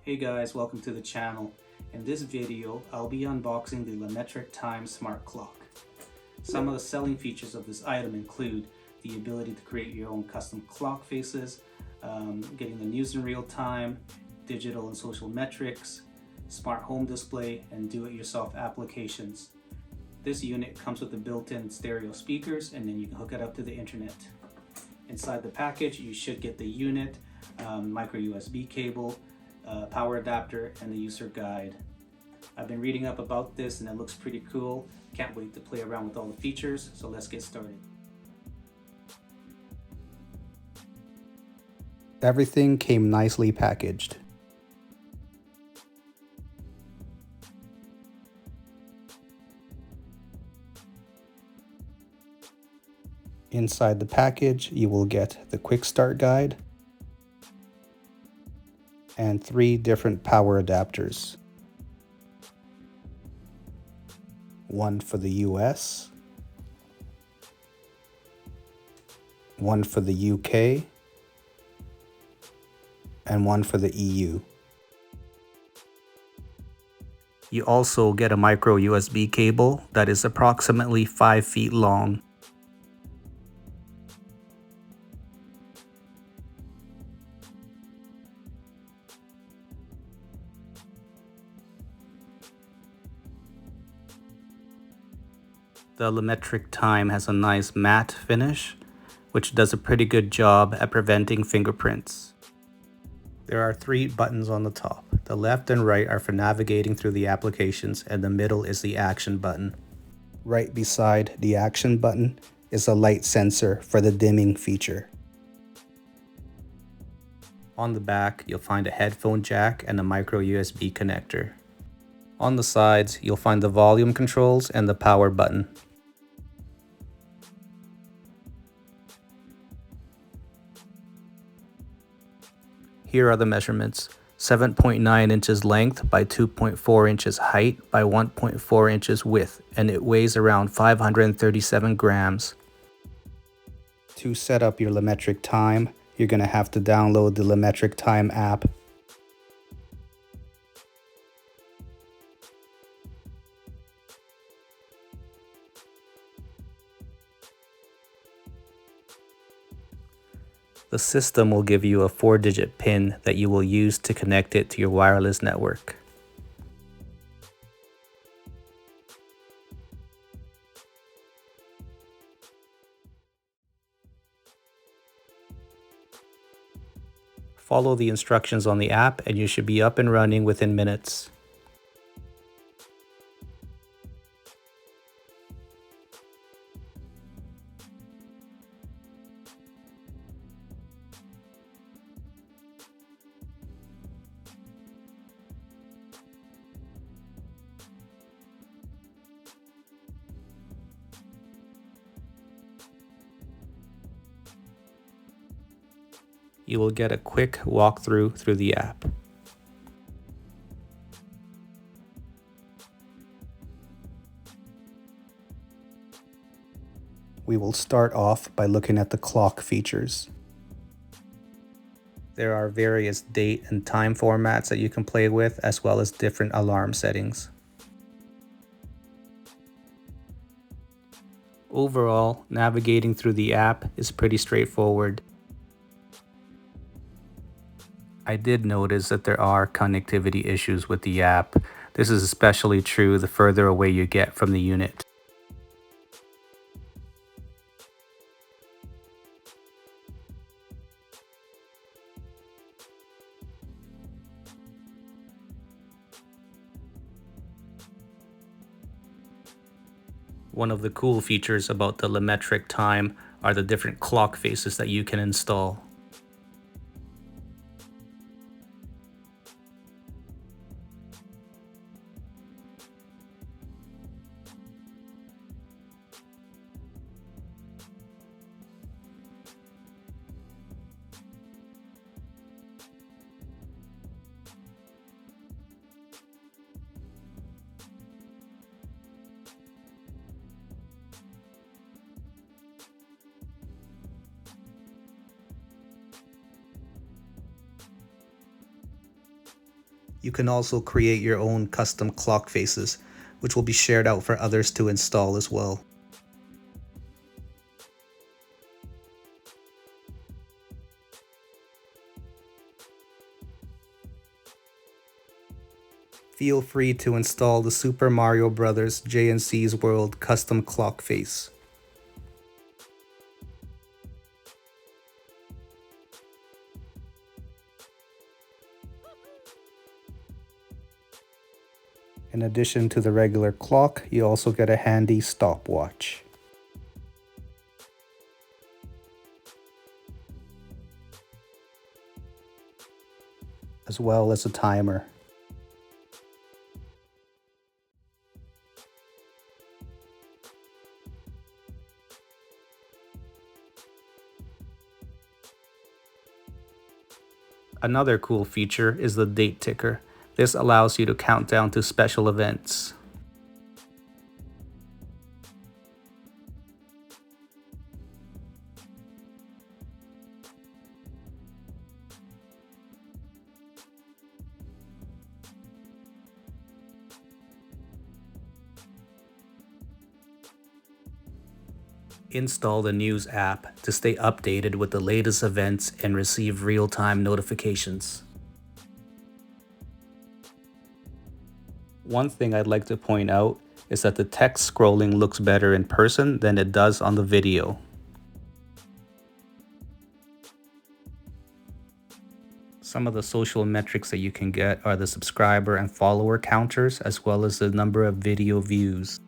Hey guys, welcome to the channel. In this video, I'll be unboxing the LaMetric Time Smart Clock. Some of the selling features of this item include the ability to create your own custom clock faces, getting the news in real time, digital and social metrics, smart home display, and do-it-yourself applications. This unit comes with the built-in stereo speakers, and then you can hook it up to the internet. Inside the package, you should get the unit, micro USB cable, power adapter, and the user guide. I've been reading up about this and it looks pretty cool. Can't wait to play around with all the features, so let's get started. Everything came nicely packaged. Inside the package, you will get the quick start guide and 3 different power adapters. One for the US, one for the UK, and one for the EU. You also get a micro USB cable that is approximately 5 feet long. The LaMetric Time has a nice matte finish, which does a pretty good job at preventing fingerprints. There are 3 buttons on the top. The left and right are for navigating through the applications, and the middle is the action button. Right beside the action button is a light sensor for the dimming feature. On the back, you'll find a headphone jack and a micro USB connector. On the sides, you'll find the volume controls and the power button. Here are the measurements: 7.9 inches length by 2.4 inches height by 1.4 inches width, and it weighs around 537 grams. To set up your LaMetric Time, you're going to have to download the LaMetric Time app. The system will give you a 4-digit PIN that you will use to connect it to your wireless network. Follow the instructions on the app and you should be up and running within minutes. You will get a quick walkthrough through the app. We will start off by looking at the clock features. There are various date and time formats that you can play with, as well as different alarm settings. Overall, navigating through the app is pretty straightforward. I did notice that there are connectivity issues with the app. This is especially true the further away you get from the unit. One of the cool features about the LaMetric Time are the different clock faces that you can install. You can also create your own custom clock faces, which will be shared out for others to install as well. Feel free to install the Super Mario Bros. JNC's World custom clock face. In addition to the regular clock, you also get a handy stopwatch. As well as a timer. Another cool feature is the date ticker. This allows you to count down to special events. Install the News app to stay updated with the latest events and receive real-time notifications. One thing I'd like to point out is that the text scrolling looks better in person than it does on the video. Some of the social metrics that you can get are the subscriber and follower counters, as well as the number of video views.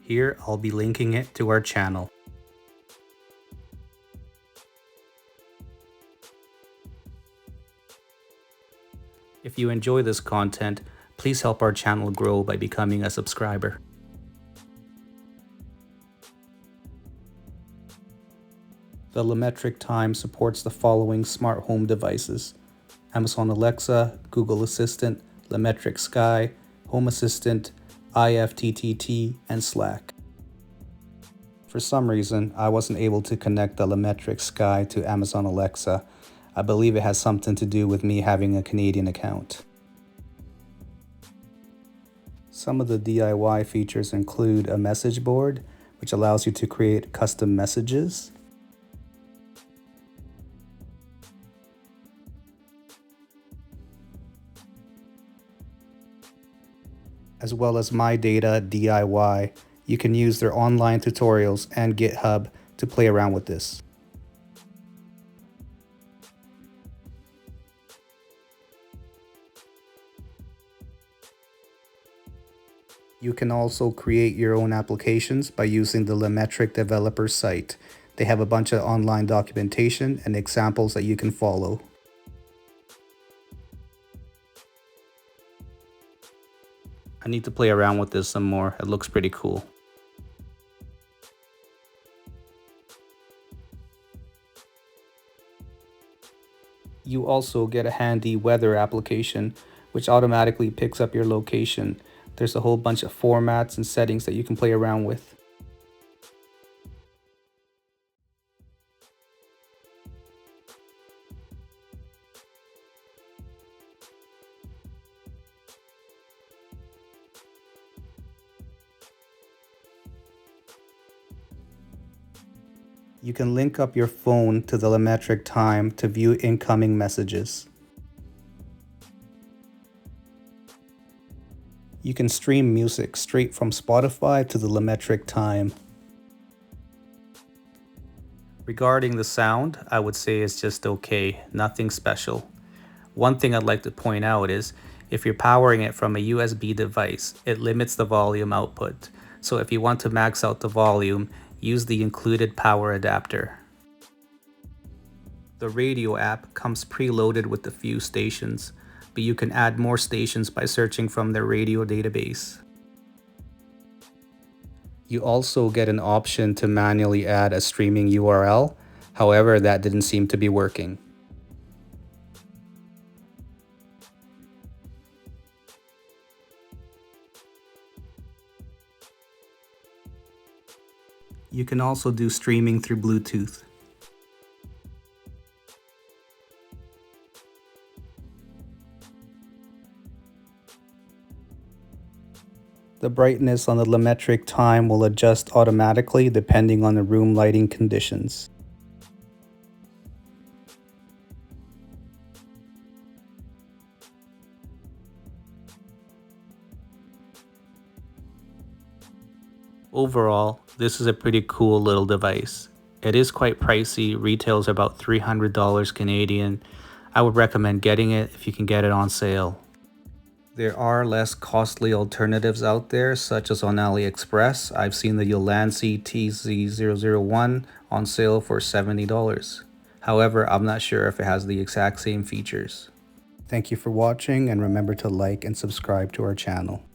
Here, I'll be linking it to our channel. If you enjoy this content, please help our channel grow by becoming a subscriber. The LaMetric Time supports the following smart home devices: Amazon Alexa, Google Assistant, LaMetric Sky, Home Assistant, IFTTT, and Slack. For some reason, I wasn't able to connect the LaMetric Sky to Amazon Alexa. I believe it has something to do with me having a Canadian account. Some of the DIY features include a message board, which allows you to create custom messages, as well as My Data DIY. You can use their online tutorials and GitHub to play around with this. You can also create your own applications by using the LaMetric Developer site. They have a bunch of online documentation and examples that you can follow. I need to play around with this some more. It looks pretty cool. You also get a handy weather application, which automatically picks up your location. There's a whole bunch of formats and settings that you can play around with. You can link up your phone to the LaMetric Time to view incoming messages. You can stream music straight from Spotify to the LaMetric Time. Regarding the sound, I would say it's just okay, nothing special. One thing I'd like to point out is, if you're powering it from a USB device, it limits the volume output. So if you want to max out the volume, use the included power adapter. The radio app comes preloaded with a few stations, but you can add more stations by searching from their radio database. You also get an option to manually add a streaming URL, however, that didn't seem to be working. You can also do streaming through Bluetooth. The brightness on the LaMetric Time will adjust automatically depending on the room lighting conditions. Overall, this is a pretty cool little device. It is quite pricey, retails about $300 Canadian. I would recommend getting it if you can get it on sale. There are less costly alternatives out there, such as on AliExpress. I've seen the Ulanzi TZ001 on sale for $70. However, I'm not sure if it has the exact same features. Thank you for watching, and remember to like and subscribe to our channel.